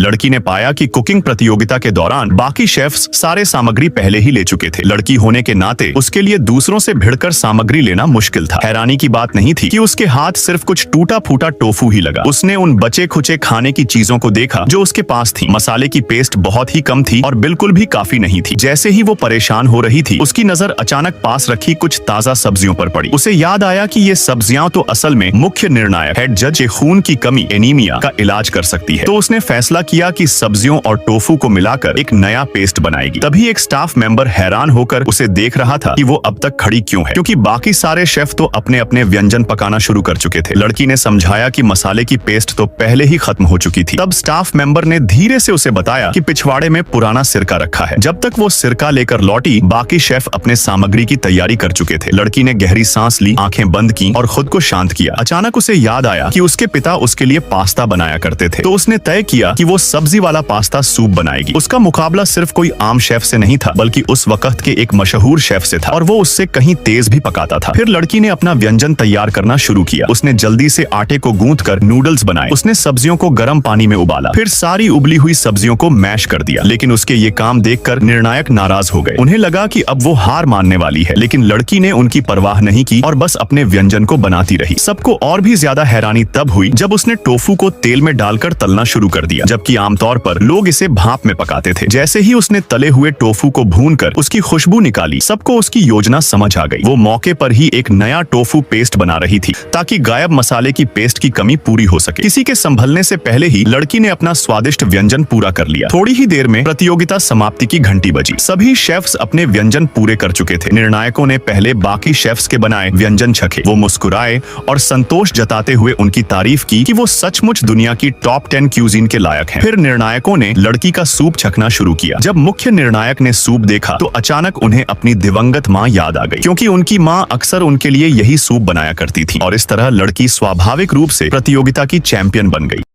लड़की ने पाया कि कुकिंग प्रतियोगिता के दौरान बाकी शेफ्स सारे सामग्री पहले ही ले चुके थे। लड़की होने के नाते उसके लिए दूसरों से भिड़कर सामग्री लेना मुश्किल था। हैरानी की बात नहीं थी कि उसके हाथ सिर्फ कुछ टूटा फूटा टोफू ही लगा। उसने उन बचे खुचे खाने की चीजों को देखा जो उसके पास थी। मसाले की पेस्ट बहुत ही कम थी और बिल्कुल भी काफी नहीं थी। जैसे ही वो परेशान हो रही थी, उसकी नजर अचानक पास रखी कुछ ताजा सब्जियों पर पड़ी। उसे याद आया कि ये सब्जियां तो असल में मुख्य निर्णायक हेड जज के खून की कमी एनीमिया का इलाज कर सकती है। तो उसने फैसला किया कि सब्जियों और टोफू को मिलाकर एक नया पेस्ट बनाएगी। तभी एक स्टाफ मेंबर हैरान होकर उसे देख रहा था कि वो अब तक खड़ी क्यों है, क्योंकि बाकी सारे शेफ तो अपने अपने व्यंजन पकाना शुरू कर चुके थे। लड़की ने समझाया कि मसाले की पेस्ट तो पहले ही खत्म हो चुकी थी। तब स्टाफ मेंबर ने धीरे से उसे बताया कि पिछवाड़े में पुराना सिरका रखा है। जब तक वो सिरका लेकर लौटी, बाकी शेफ अपने सामग्री की तैयारी कर चुके थे। लड़की ने गहरी सांस ली, आंखें बंद की और खुद को शांत किया। अचानक उसे याद आया कि उसके पिता उसके लिए पास्ता बनाया करते थे। तो उसने तय किया कि वो सब्जी वाला पास्ता सूप बनाएगी। उसका मुकाबला सिर्फ कोई आम शेफ से नहीं था, बल्कि उस वक्त के एक मशहूर शेफ से था और वो उससे कहीं तेज भी पकाता था। फिर लड़की ने अपना व्यंजन तैयार करना शुरू किया। उसने जल्दी से आटे को गूंथकर नूडल्स बनाए। उसने सब्जियों को गर्म पानी में उबाला, फिर सारी उबली हुई सब्जियों को मैश कर दिया। लेकिन उसके ये काम देखकर निर्णायक नाराज हो गए। उन्हें लगा कि अब वो हार मानने वाली है, लेकिन लड़की ने उनकी परवाह नहीं की और बस अपने व्यंजन को बनाती रही। सबको और भी ज्यादा हैरानी तब हुई जब उसने टोफू को तेल में डालकर तलना शुरू कर दिया, जबकि आमतौर पर लोग इसे भाप में पकाते थे। जैसे ही उसने तले हुए टोफू को भूनकर उसकी खुशबू निकाली, सबको उसकी योजना समझ आ गई। वो मौके पर ही एक नया टोफू पेस्ट बना रही थी ताकि गायब मसाले की पेस्ट की कमी पूरी हो सके। किसी के संभलने से पहले ही लड़की ने अपना स्वादिष्ट व्यंजन पूरा कर लिया। थोड़ी ही देर में प्रतियोगिता समाप्ति की घंटी बजी। सभी शेफ्स अपने व्यंजन पूरे कर चुके थे। निर्णायकों ने पहले बाकी शेफ्स के बनाए व्यंजन चखे। वो मुस्कुराए और संतोष जताते हुए उनकी तारीफ की कि वो सचमुच दुनिया की टॉप 10 क्यूजीन के लायक हैं। फिर निर्णायकों ने लड़की का सूप छकना शुरू किया। जब मुख्य निर्णायक ने सूप देखा तो अचानक उन्हें अपनी दिवंगत माँ याद आ गई, क्योंकि उनकी माँ अक्सर उनके लिए यही सूप बनाया करती थी। और इस तरह लड़की स्वाभाविक रूप से प्रतियोगिता की चैंपियन बन गई।